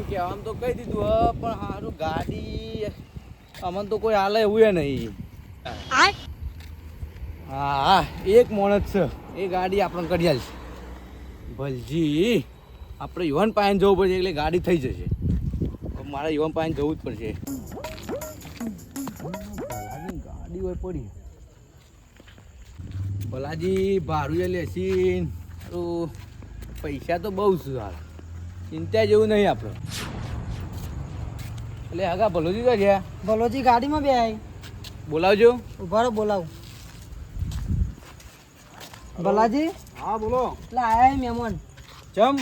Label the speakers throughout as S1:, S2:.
S1: કે આમ તો કહી દીધું હ પણ સારું ગાડી અમને તો કોઈ હાલે એવું નહીં. હા એક માણસ છે એ ગાડી આપણને કરી આલશે. ભલજી આપણે યુવાન પાસે જવું પડશે એટલે ગાડી થઈ જશે. મારે યુવાન પાસે જવું જ પડશે. ગાડી હોય પડી ભલાજી ભાડું એ લેસી તો પૈસા તો બહુ છે હાલ ચિંતા જેવું નહીં આપણે. એટલે આગા ભલોજી તો છે.
S2: ભલોજી ગાડીમાં બે આવી
S1: બોલાવજો.
S2: ઉભા રહો બોલાવું. ભલાજી
S3: હા બોલો.
S2: એટલે આયા હે મહેમાન.
S3: ચમ?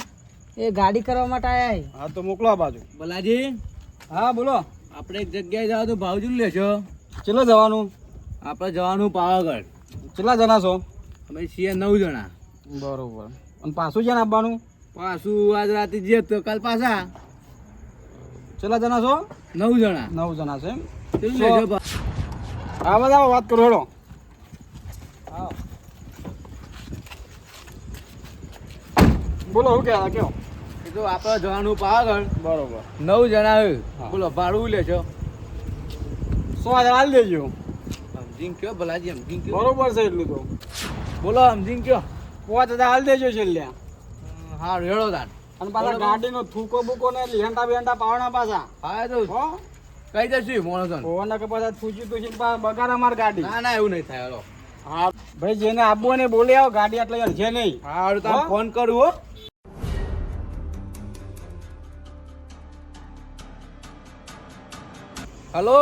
S2: એ ગાડી કરવા માટે આયા હે.
S3: હા તો મોકલો આ બાજુ.
S1: ભલાજી
S3: હા બોલો.
S1: આપણે એક જગ્યાએ જવા તો ભાવ જોઈ લેશો.
S3: કેટલા જવાનું?
S1: આપણે જવાનું પાવાગઢ.
S3: કેટલા જણા છો?
S1: અમે છીએ 9 જણા.
S3: બરોબર. અને પાછું જ્યાં આપવાનું?
S1: પાછું આજ રાતે જઈએ તો કાલ પાછા.
S3: કેટલા જણા છો?
S1: 9 જણા.
S3: 9 જણા છે એમ?
S1: કેટલું લેશો ભાવ?
S3: હા બધા વાત કરો હેડો. હા બોલો શું કહેવા કયો?
S1: એ તો આપણે જવાનું પાવાગઢ.
S3: બરોબર.
S1: 9 જણા હે.
S3: હા.
S1: બોલો ભાડું લેશો.
S3: 100 હાલ દેજો.
S1: સમજીને કયો ભલાજી સમજીને કયો.
S3: બરોબર છે એટલું તો.
S1: બોલો સમજીને કયો.
S3: 5000 હાલ દેજો છેલ્લે.
S1: હા રેડો તાન.
S3: અને પાછા ગાડીનો થૂકો બૂકો ને લેંટા બેંટા પાવણા પાછા.
S1: હા તો
S3: હો
S1: કઈ જશું મોણસો.
S3: ઓના કે પાછા થૂજી તુજી બગાડ અમાર ગાડી.
S1: ના ના એવું નહીં થાય. હાલો
S3: હા ભાઈ જેને આબુ ને બોલી આવો ગાડી એટલે છે નહીં.
S1: હારું તમે
S3: હો?
S1: ફોન કરું હો. હલો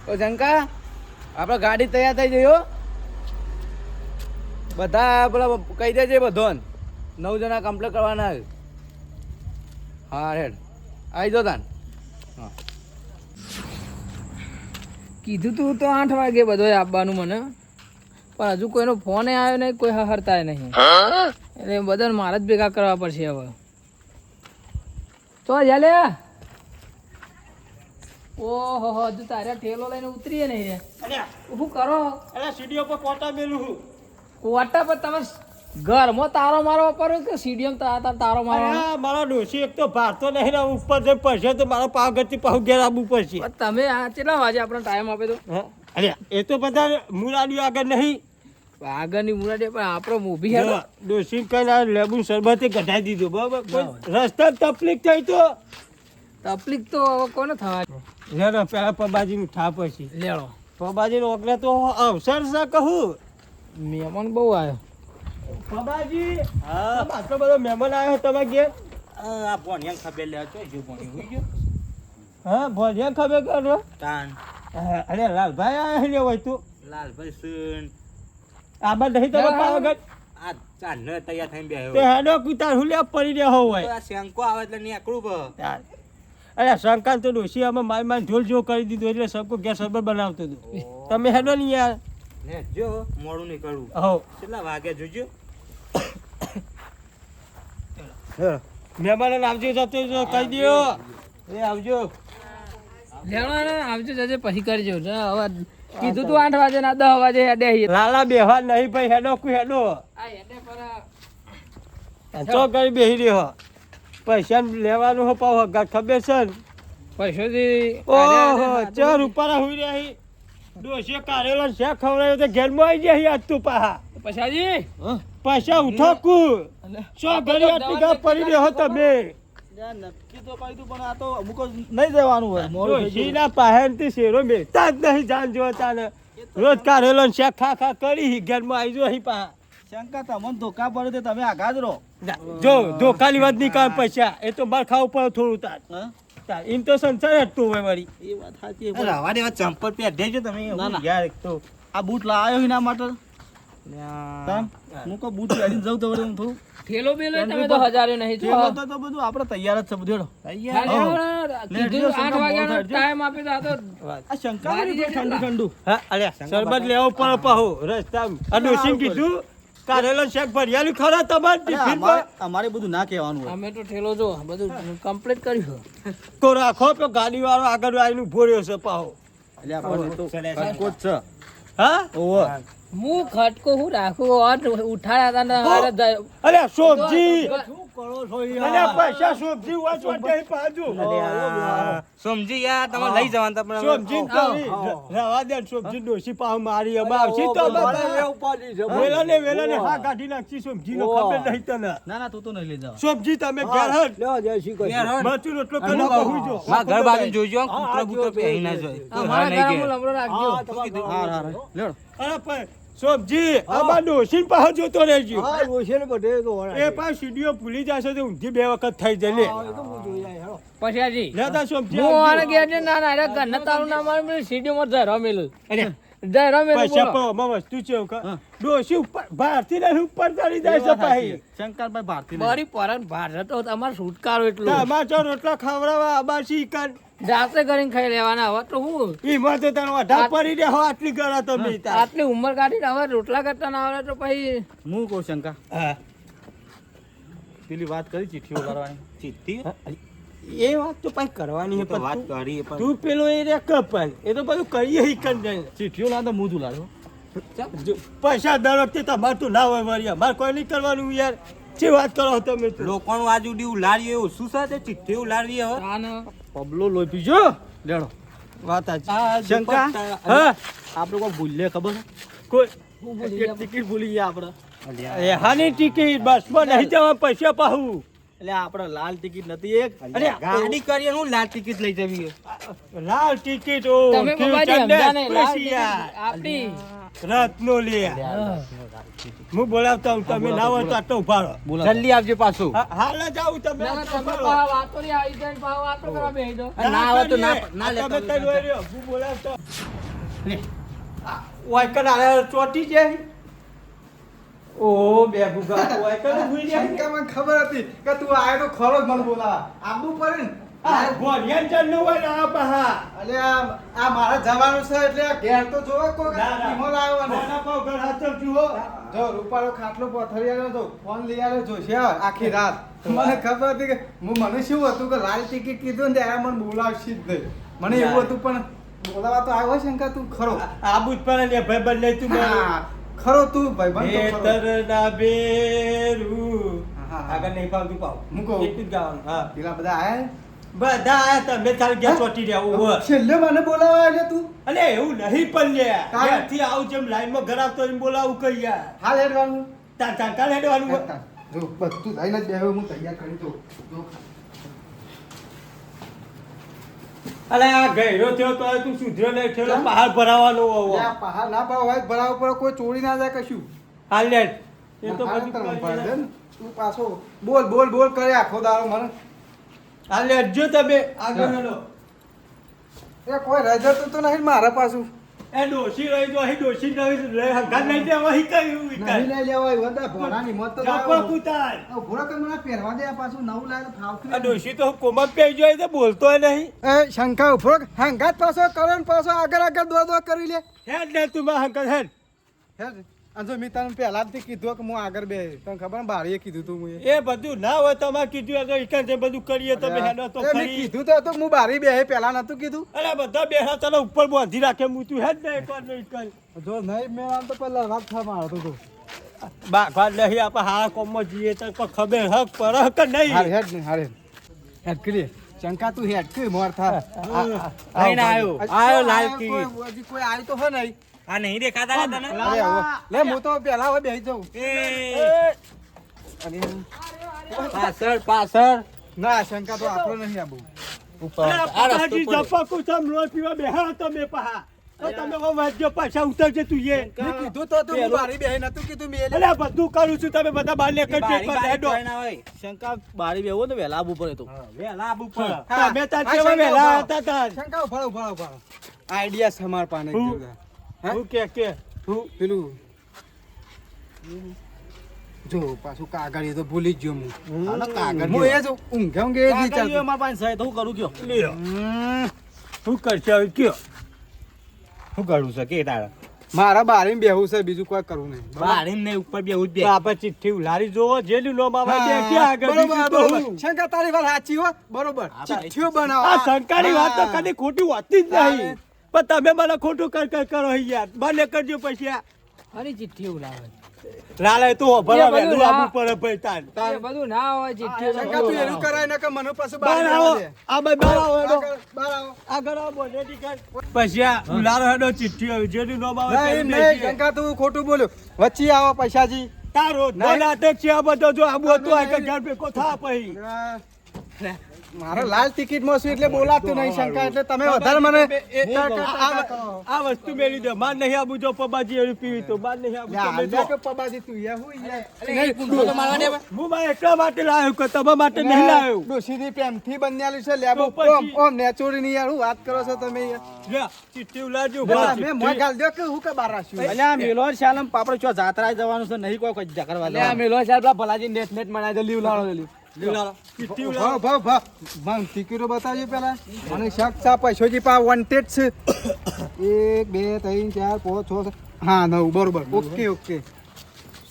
S1: તો શંકા આપણે ગાડી તૈયાર થઈ જઈ હો. બધા પેલા કહી દેજે બધોન 9 જણા કમ્પ્લીટ કરવાના. હા રેડ આવી જો તાન. હા
S2: કીધું તું તો 8 વાગે બધો આપવાનું મને, પણ હજુ કોઈનો ફોન આવ્યો નહીં, કોઈ હરતાય નહીં. એટલે બધાને મારે જ ભેગા કરવા પડશે હવે. તો લે ઓહો હજુ તારે ઠેલો લઈને ઉતરીએ નહીં રે.
S3: અલ્યા
S2: શું કરો?
S3: અરે સીડીઓ પર કોટા મેલું હું.
S2: કોટા પર તમે ઘરમાં તારો મારવા પડો કે સીડીએમ તારો મારવાનો?
S3: અરે મારા ડોશી એક તો ભારતો નહીં ને ઉપર જઈને પડશે તો મારા પાવગઢથી પાવ ઘેર આવવું પડશે.
S2: પણ તમે આ કેટલા વાગે આપણને ટાઈમ આપે તો?
S3: અરે એ તો બધા મુરાડીઓ આગળ નહીં.
S2: આગળની મુરાદે પણ આપણો મૂવી હેડો.
S3: ડોશી કઈ લેબુ શરબતે ગઢાઈ દીધું બરાબર. રસ્તા તકલીફ થઈ તો
S2: તકલીફ તો હવે કોને થવા?
S3: લેડો પેલા પબાજીનું ઠા પછી
S2: લેડો.
S3: પબાજીનો ઓગલે તો અવસર છે કહું.
S2: મહેમાન બહુ આવ્યો.
S3: પબાજી હા આટલો બધો મહેમાન આવ્યો તમે ઘેર. આ ભણિયા ખબર લે તો જો ભણી હોઈ ગયો. હા ભણિયા ખબર કરો
S1: તાન
S3: અરે લાલભાઈ આવ્યા લે હોય તું.
S1: લાલભાઈ સુન
S3: આ બાદ નહીં તમે પાવાગઢ
S1: આ ચાંદ તૈયાર થઈને બેહ્યો.
S3: તે હેડો કુતાર હું લે પડી રહ્યો હોય.
S1: આ શેંકો આવે એટલે નીકળું બ.
S3: અરે શંકાંત તો ડોશી અમે મારી મારી ઢોલ જો કરી દીધું એટલે સબકો ગેસ સરબર બનાવતો હતો. તમે હેડો ને યાર.
S1: ને જો મોડું નહીં કરવું.
S3: હો
S1: કેટલા વાગે જોજો.
S3: મહેમાન આવજો જતો કહી દો. એ આવજો.
S2: લેડો ને આવજો જજે પછી કરજો. હવે કીધું તું 8 વાગે ના 10 વાગે હેડે આવીએ.
S3: લાલા બેહવા નહીં ભાઈ હેડો કુ હેડો.
S2: આ હેડે પર
S3: ચો કરી બેહી રહ્યો. પૈસા લેવાનું હો પાવ ખબર છે ને.
S2: પૈસોથી
S3: ઓહો ચાર રૂપારા હોઈ રહ્યા. ડોશીએ કારેલો શેક ખવડાવ્યો તો ઘેરમાં આવી જાય આજ તું પાહા.
S2: પછાજી
S3: પૈસા ઉઠો કુ સો ઘડી આટલી ગા પડી રહ્યો તમે.
S1: નક્કી તો કહી દઉં પણ આ તો અમુક નહીં જવાનું હોય.
S3: ડોશીના પાહેણથી શેરો મેળતા જ નહીં જાન જોતા ને. રોજ કારેલો શેક ખા ખા કરી ઘેરમાં આવી જો અહીં પાહા.
S1: શંકા તમને ધોકા પડે તો તમે આગા જ રહો.
S3: જો ધોકાની વાત નહીં કામ પૈસા એ તો માર ખાવું પડે થોડું તાર. એમ તો સંસાર હટતું હોય મારી.
S1: એ વાત સાચી. રવા દેવા ચંપલ પહેરજો તમે.
S3: ના, ના.
S1: યાર એક તો આ બૂટ લાવ્યો એના માટે. હું કો બૂટ પહેરીને જાઉં તો વળી હું થોડું
S2: ઠેલો બેલો તમે તો હજારે નહીં જો.
S1: તો બધું આપણે તૈયાર જ છે બધું.
S2: કીધું 8 વાગ્યાનો ટાઈમ આપી દો. આ તો
S1: આ શંકા કરી છે ઠંડુ ઠંડુ.
S3: હા અરે શરબત લેવો પડે પાહો રસ્તા આ ડોશીને કીધું કારેલો શેક ભરિયાલું ખરા તમારે ટિફિન પર.
S1: અમારે બધું ના કહેવાનું હોય.
S2: અમે તો ઠેલો જો બધું કમ્પ્લીટ કર્યું.
S3: તો રાખો તો ગાડી વાળો આગળ આવીને ઉભો રહ્યો છે પાહો.
S1: એટલે આપણને તો સંકોચ છે.
S3: હા
S1: ઓહો
S2: હું ખટકો હું રાખું ઉઠાડ્યા હતા ને
S3: અરે સોબજી કરો છો યાર પૈસા સોમજી વાંચવા પાછું
S1: સમજી યાર તમે લઈ જવાનું તા પણ
S3: સોમજી રવા દે સોમજી ડોસી પાવ મારી અમાર આવશી તો વેલા ને હા કાઢી નાખી સોમજી નો ખબર નહીં તને
S1: ના તું તો નહીં લઈ જાવ
S3: સોમજી તમે ઘેર હટ મચું રોટલો કરો બહુ જો
S1: માં ઘર બાજુ જોઈજો કૂતરો કૂતરો પહેરી ના જોય
S2: મારા ઘરમાં લમડો રાખજો
S1: લેડો
S3: અરે પણ સોમજી અમાર ડોસી પાવ જોતો રહેજો
S4: હા ઓછેને બધે તો
S3: એ પાછ સીડીઓ ભૂલી જશે તો ઊંધી બે વખત થઈ જાય લે
S2: પછી આજી
S3: લેતા સોમજી
S2: હું આને ગયા છે ના ના ઘરના તારું ના મારે મેં સીડીમાં ધરા મેલું ધરા મેલું
S3: પૈસા
S2: બોલો.
S3: પણ વસ્તુ છે કે ડોસી ઉપર ભારતી ને ઉપર ચડી જાય છે પાહી
S1: શંકરભાઈ ભારતી
S2: મારી પરન ભારત તો તમારે છુટકારો એટલો
S3: તમાર તો રોટલા ખવડાવવા આબાસી કન
S2: જાતે કરીને ખાઈ લેવાના હવે તો હું
S3: ઈમાં તો તને અઢાર પડી દે હો આટલી ગળા તો મી તાર
S2: આટલી ઉંમર કાઢીને હવે રોટલા કરતા ના આવડે તો પછી
S1: હું કહું શંકા
S3: હા.
S1: પેલી વાત કરી ચિઠ્ઠીઓ કરવાની ચિઠ્ઠી
S3: એ વાત તો પછી કરવાની છે
S1: વાત
S3: પણ
S1: કરી પણ
S3: તું પેલો એ રે કપલ એ તો બધું કરીએ ઈ કન જાય
S1: ચિઠ્ઠીઓ ના તો મું લાવ્યો
S3: જો પૈસા દર વખતે તમારે તો ના હોય વળી અમારે કોઈ નહીં કરવાનું યાર જે વાત કરો તમે તો
S1: લોકોનું આજ ઉડી ઉલાડીએ એવું શું છે તે ચિઠ્ઠી ઉલાડવી હવે
S2: આને
S1: પબલો લોહી પીજો લેડો
S3: વાત
S1: આ
S3: આજ શંકા
S1: દુપટ્ટા-
S3: હા
S1: આપણે કોઈ ભૂલે ખબર
S3: કોઈ
S1: છે ટિકિટ ભૂલી ગયા આપણે
S3: એ હાની ટિકિટ બસમાં નહીં જવા પૈસા પાહું
S1: એટલે આપણે લાલ ટિકિટ નથી એક
S3: અરે,
S1: ગાડી કરીએ હું લાલ ટિકિટ લઈ જવી
S3: લાલ ટિકિટ ઓ
S2: તમે બાબાજી સમજા નહીં લાલ ટિકિટ આપણી
S3: રત્નો લે હું બોલાવતા હું તમે ના હોય તો આટલો ઉભા રહો
S1: જલ્દી આવજો પાછું
S3: હાલ જ આવું તમે
S2: ના,
S3: આટલો
S2: તમે
S3: ઉભા રહો.
S2: પાછા વાતો નહીં આવી જાય ને પાછા વાતો કરવા બેસી જાઓ.
S1: ના આવે તો ના
S3: કરીએ.
S1: ના
S3: આ
S1: લેતા
S3: તમે તઈ
S1: હોય.
S3: લોહી રહ્યો. હું બોલાવતો વાયકર આયા ચોટી જાય ઓ બે ગુગા વાયકર ભૂલી જાય
S4: મને ખબર હતી કે તું આયો તો ખરો જ મને બોલાવા આબુ પડે ને
S3: આ ભોરિયાન ચંદ નો હોય ને આ પહા
S4: અલે આ મારે જવાનું છે એટલે આ ઘેર તો જોવો કોઈ ઈમો લાવ્યો ને
S3: નાના પાવ ઘર હાથ જુઓ
S4: જો રૂપાળો ખાટલો પથરી આવ્યો તો ફોન લઈ આવ્યો જોશે આખી રાત મને ખબર હતી કે મને શું હતું કે લાલ ટિકિટ કીધું ને ત્યારે મને બોલાવશી જ નહીં મને એવું હતું પણ બોલાવા તો આવ્યો શંકા તું ખરો
S3: આબુ જ પડે ને ભાઈ બદલે તું
S4: હા, ખરો તું ભાઈ બંધ તો ખરો.
S3: બેતર ના બેરું
S4: હા.
S3: આગળ નહીં પાવતું પાવ
S4: મૂકો.
S3: એટલું જ ગાવાનું હા
S4: પેલા બધા આયા
S3: બધા આયા તમે તાર ગયા ચોટી રહ્યા ઓવર
S4: છેલ્લે મને બોલાવા આવ્યો તું
S3: અલે એવું નહીં પણ લે
S4: કાંઈ?
S3: ત્યાંથી આવું જેમ લાઈનમાં ઘર આવતો એમ બોલાવું કઈ યાર
S4: હાલ હેડવાનું
S3: તાર તાર કાલ હેડવાનું
S4: જો બધું થઈને જ બેહ્યો હું તૈયાર કરી દઉં જો
S3: અલે આ ગયરો થયો તો તું સુધર્યો નહીં થયો
S4: કેમ?
S3: પહાડ ભરાવાનો હોવો
S4: આ પહાડ ના પાવ હોય ભરાવ પર કોઈ ચોરી ના જાય કશું
S3: હાલ લે એ તો
S4: હાલ
S3: બધું
S4: તને
S3: કરી
S4: ભર દે
S3: લે.
S4: ને. તું પાછો બોલ બોલ બોલ કરે આખો દાડો મને
S3: હાલ લે જો તમે આગળ હેલો
S4: એ કોઈ રજતું તો નહીં મારા પાછું
S3: એ ડોસી રહી તો અહીં ડોસી રહી રહી હંગાત નહીં દેવા હી કયું
S4: નહીં
S3: વિકાસ
S4: લઈ લેવાય બધા ભોળાની મત તો
S3: ચાપો કુતાર
S4: ભોળા કે મને પહેરવા દે આ પાછું નવું લાગે
S3: આ
S4: ફાવતું
S3: ડોસી તો કોમત પે જોઈ તો બોલતો નહીં
S4: એ શંકા ઉભરો હંગાત પાછો કરો ને પાછો આગળ આગળ દો કરી લે
S3: હેડ ને તું માં હંકત હેડ
S4: હે જો મેં તને પહેલાથી કીધું કે હું આગળ બે તને ખબર ને બારીએ કીધું તું મુએ
S3: એ બધું ના હોય તમારે કીધું હોય તો ઈકન છે બધું કરીએ તમે હેડો તો
S4: એ મેં
S3: ખરી
S4: કીધું તો હતું, હું બારી બે પહેલા નતું કીધું
S3: અરે બધા બેઠા તને ઉપર બાંધી રાખે હું તું હેડ ને એકવાર ને ઈકન
S4: જો નહીં મેં આમ તો પહેલા વાત થવા મારતો તો
S3: બાગવાદ નહીં આપણે હા કોમમાં જઈએ તો કોઈ ખબર હક પર હક
S4: હારે
S3: નહીં
S4: હેડ ને હારે હેડ કરી શંકા તું હેડ કે મોર થા
S1: આઈને આયો. આયો લાલ ટિકિટ.
S4: હજી કોઈ આવ્યું તો હે નહીં
S1: આ નહીં દેખાતા ને તને
S4: અરે હવે લે હું તો પહેલા હવે બેસી જાઉં
S1: એ
S4: અને
S1: પાછળ પાછળ
S4: ના શંકા તો આપણો નહીં આબુ
S1: ઉપર
S3: અરે
S1: આ રસ્તો
S3: પહાડી
S1: પર.
S3: જપાકુ સમ લોહી પીવા બેહા તમે પહા તો તમે ઓ વાંચજો પાછા ઉતરજે તું એ
S4: મેં કીધું તો તું બારી બે નતું કીધું મેં
S3: અરે બધું કરું છું તમે બધા બહાર નીકળજો
S1: બારી
S3: એકવાર
S1: બારી
S3: હેડો
S1: કોઈ ના હોય. શંકા બારી બેહો ને વહેલા આવવું પડે તો
S3: વેલા આબુ પર
S4: હા.
S3: તમે તાર
S4: હા,
S3: કેવા
S4: શંકા
S3: વેલા
S4: ઉભા.
S3: હતા તાર
S4: શંકા ઉભાડો ઉભાડો ઉભાડો આઈડિયા સમાર પાને
S3: હું?
S4: જોરદાર. હે?
S3: હું કે હું
S4: પેલું જો પાછું કાગળ એ તો ભૂલી જ ગયો હું
S1: કાગળ
S4: હું એ જ ઊંઘે ઊંઘે એ જ વિચારતો.
S1: મારા પાસે છે તો હું કરું કયો
S3: લ્યો શું કરશે હવે કયો
S1: શું કરું છે કે તારે
S4: મારા બારીમાં બેહવું છે બીજું કોઈ કરવું નહીં બરાબર?
S1: બારી ને ઉપર બેહું જ
S3: તો
S1: બે
S3: આપણે ચિઠ્ઠી ઉલારી જોવો જેનું નામ આવે તે
S4: હા,
S3: ક્યાં આગળ
S4: બરોબર,
S3: બીજું તો
S4: બરોબર.
S3: હું.
S4: શંકા તારી વાત સાચી હો બરોબર
S1: હા,
S4: ચિઠ્ઠીઓ બનાવો
S3: આ શંકાની વાત તો
S4: હા.
S3: કદી ખોટી હોતી જ નહીં પણ તમે મને ખોટું કર કર કરો યાર મને કરજો પછી આ.
S2: ફરી ચિઠ્ઠી ઉલાવે
S3: લાલા તું
S2: એ
S3: ભરા
S2: બધું
S3: વેલું
S2: ના-
S3: આપવું પડે ભાઈ તાન
S2: એ બધું ના હોય ચિઠ્ઠી
S4: શંકા તું એનું કરાય ને કે મને પાછું
S3: બહાર
S4: બહાર
S3: આવો
S4: જવા દે.
S3: આ ભાઈ બહાર આવો હેડો
S4: બહાર આવો.
S3: આગળ આવો બોલે ટીકર પછી આ ઉલારો હેડો ચિઠ્ઠી આવી જેનું નામ આવે
S4: નહીં,
S3: તેનું
S4: નહીં,
S3: બેસીએ.
S4: શંકા તું ખોટું બોલ્યો વચ્ચે આવો પૈસાજી
S3: તારો
S4: નહીં.
S3: નાટક છે આ બધો જો આબુ હતું આ ઘર ભેગો થા પછી
S4: મારે લાલ ટિકિટ માં છું એટલે બોલાતું નહીં શંકા એટલે તમે વધારે મને
S3: આ વસ્તુ મેળવી દે માર નહીં આબુ જો પબાજી એવી પીવી તો માર નહીં આબુ તમે જો.
S4: પબાજી તું યા હું યા.
S1: નહીં, પૂંછો તો મારવા દે હવે.
S3: હું મારા એકલા માટે લાવ્યો કે તમારા માટે નહીં લાવ્યો
S4: ડોશીની પ્રેમથી બંધાયેલું છે લેબુ
S3: તો પછી?
S4: ઓમ ઓમ નેચોરી ની યાર હું વાત કરો છો તમે યાર
S3: લે, ચિઠ્ઠી ઉલાડજો
S4: બેટા, મેં મોં ગાળ દ્યો કે હું કે બાર રાખ્યું
S1: અલ્યા મેલો શાલમ પાપડો ચો જાત્રા જવાનું છે નહીં કોઈ કજ્જા કરવા અલ્યા મેલો શાલ પેલા ભલાજી નેટ નેટ મનાય તો લીવ લાડો લીવ
S3: ચિઠ્ઠી
S4: ભાવ
S3: ઉલાડો
S4: ભાવ ભાવ ભાવ ટિકિટો બતાવજો પેલા મને શક છે પૈસોજી પા વોન્ટેડ છે 1 2 3 4 5 6 હા 9 બરોબર ઓકે ઓકે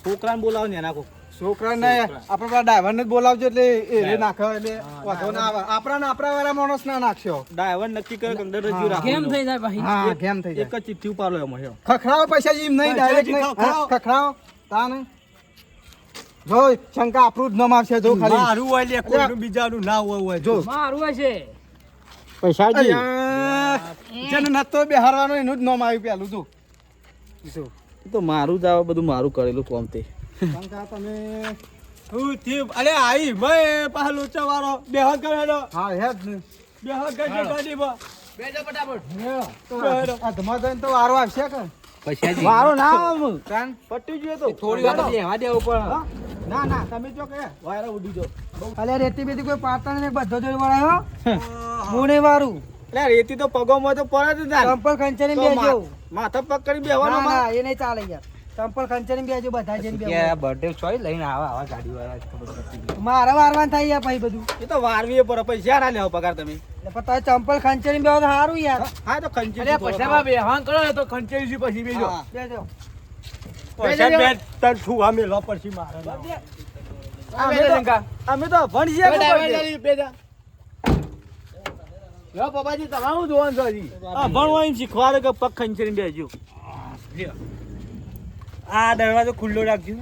S1: છોકરાને બોલાવો ને નાખો
S4: છોકરાને આપણે પેલા ડ્રાઈવરને જ બોલાવજો એટલે એ નાખે એટલે વાંધો ના આવે આપણા વાળા માણસ ના નાખશો
S1: ડ્રાઈવર નક્કી કરે કે અંદર રજૂ રાખો
S2: કેમ થઈ જાય ભાઈ
S4: હા કેમ થઈ
S1: એક
S4: જાય
S1: જ ચિઠ્ઠી ઉપાડો એમાં હેડો.
S4: ખખડાવો પૈસાજી એમ નહીં ડાયરેક્ટ નહીં
S3: ખખડાવો.
S4: હા, ખખડાવો તા નહીં જો શંકા આપણું જ નામ આવશે જો ખાલી
S3: મારું હોય લે કોઈનું બીજાનું ના હોય
S4: જો
S2: મારું હશે
S4: પૈસાજી જેને નતો બેહારવાનો એનું જ નામ આવ્યું પેલું જો જો
S1: તો મારું જ આવે બધું મારું કરેલું કોમ તે
S4: શંકા તમે
S3: હું થયું અરે આઈ મેં પાછા લોચા વાળો બેહો કરેલો
S4: હા હેડ ને
S3: બેહો કરજો ગાડીમાં
S1: બેજો ફટાફટ
S3: બેહો.
S4: આ ધમાધમ તો વારો આવશે કે
S1: પૈસાજી
S3: મારો ના આવું
S4: કાન
S3: પટ્ટી જોઈએ તો
S1: થોડી વાર પછી એમાં દેવું પણ
S4: ના ના તમે જો કે
S3: વાયરા ઉડી જો
S4: અલે રેતી બેતી કોઈ પાડતા નહીં બધો જોઈ વળાયો હું નહીં વારું
S3: એટલે રેતી તો પગોમાં તો પડે જ ના
S4: ચંપલ ખંચરી
S3: તો
S4: બેજો
S3: માથા પગ કરી બેહવાનો
S4: ના એ નહીં ચાલે યાર ચંપલ ખંચરી બેજો બધા જઈને બેજો
S1: બર્થડે ચોઈ લઈને આવા ગાડી વાળા ખબર પડતી
S4: મારે વારવાન થાય યાર ભાઈ બધું
S3: એ તો વારવી પર પૈસા ના લેવો પગાર તમે
S4: એટલે પણ તમે ચંપલ ખંચરી બેહો તો સારું યાર
S3: હા તો ખંચી
S1: અરે પૈસામાં બેહાન કરો ને તો ખંચેરી પછી બેજો
S4: હા, બેજો
S3: પૈસા બે તન છુવા મેલો પછી મારે ના.
S1: બેજો શંકા.
S3: અમે તો ભણીએ
S1: હવે
S3: કે
S1: driver
S3: ભણીએ?
S1: ચાલી, બેજા. લો પપ્પાજી તમારું જોવાનું છે હજી
S3: આ ભણવા એમ શીખવાડે કે પગ ખંચરી બેજો આ દરવાજો ખુલ્લો રાખજો